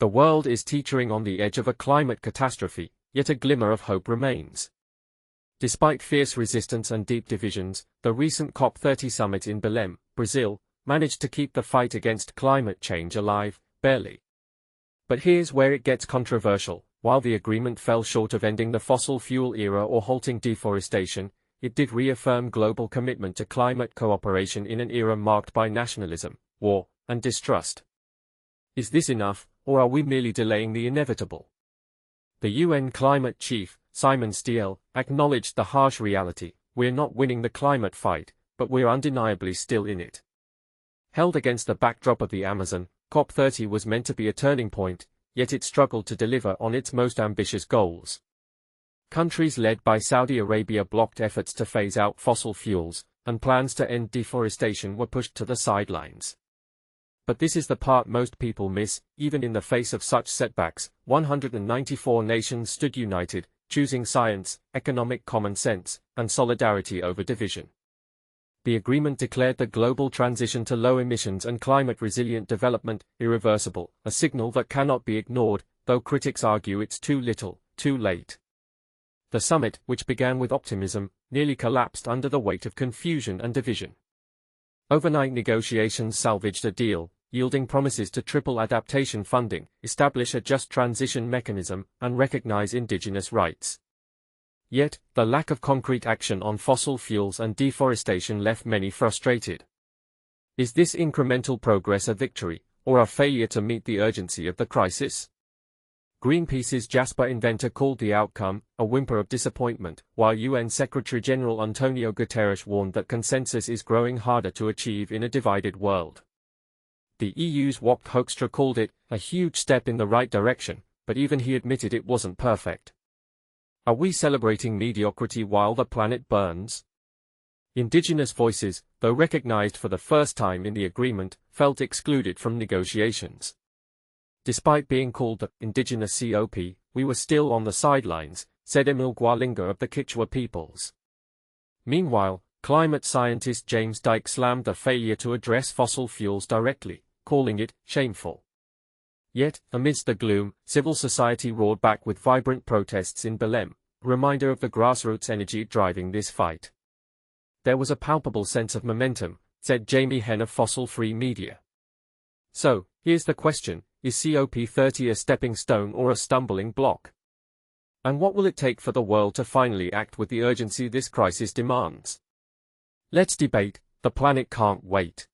The world is teetering on the edge of a climate catastrophe, yet a glimmer of hope remains. Despite fierce resistance and deep divisions, the recent COP30 summit in Belém, Brazil, managed to keep the fight against climate change alive, barely. But here's where it gets controversial. While the agreement fell short of ending the fossil fuel era or halting deforestation, it did reaffirm global commitment to climate cooperation in an era marked by nationalism, war, and distrust. Is this enough, or are we merely delaying the inevitable? The UN climate chief, Simon Stiell, acknowledged the harsh reality: we're not winning the climate fight, but we're undeniably still in it. Held against the backdrop of the Amazon, COP30 was meant to be a turning point, yet it struggled to deliver on its most ambitious goals. Countries led by Saudi Arabia blocked efforts to phase out fossil fuels, and plans to end deforestation were pushed to the sidelines. But this is the part most people miss. Even in the face of such setbacks, 194 nations stood united, choosing science, economic common sense, and solidarity over division. The agreement declared the global transition to low emissions and climate-resilient development irreversible, a signal that cannot be ignored, though critics argue it's too little, too late. The summit, which began with optimism, nearly collapsed under the weight of confusion and division. Overnight negotiations salvaged a deal, yielding promises to triple adaptation funding, establish a just transition mechanism, and recognize indigenous rights. Yet, the lack of concrete action on fossil fuels and deforestation left many frustrated. Is this incremental progress a victory, or a failure to meet the urgency of the crisis? Greenpeace's Jasper inventor called the outcome a whimper of disappointment, while UN Secretary-General Antonio Guterres warned that consensus is growing harder to achieve in a divided world. The EU's Wopke Hoekstra called it a huge step in the right direction, but even he admitted it wasn't perfect. Are we celebrating mediocrity while the planet burns? Indigenous voices, though recognized for the first time in the agreement, felt excluded from negotiations. Despite being called the Indigenous COP, we were still on the sidelines, said Emil Gwalinga of the Kichwa peoples. Meanwhile, climate scientist James Dyke slammed the failure to address fossil fuels directly, calling it shameful. Yet, amidst the gloom, civil society roared back with vibrant protests in Belém, a reminder of the grassroots energy driving this fight. There was a palpable sense of momentum, said Jamie Henn of Fossil Free Media. So, here's the question: is COP30 a stepping stone or a stumbling block? And what will it take for the world to finally act with the urgency this crisis demands? Let's debate. The planet can't wait.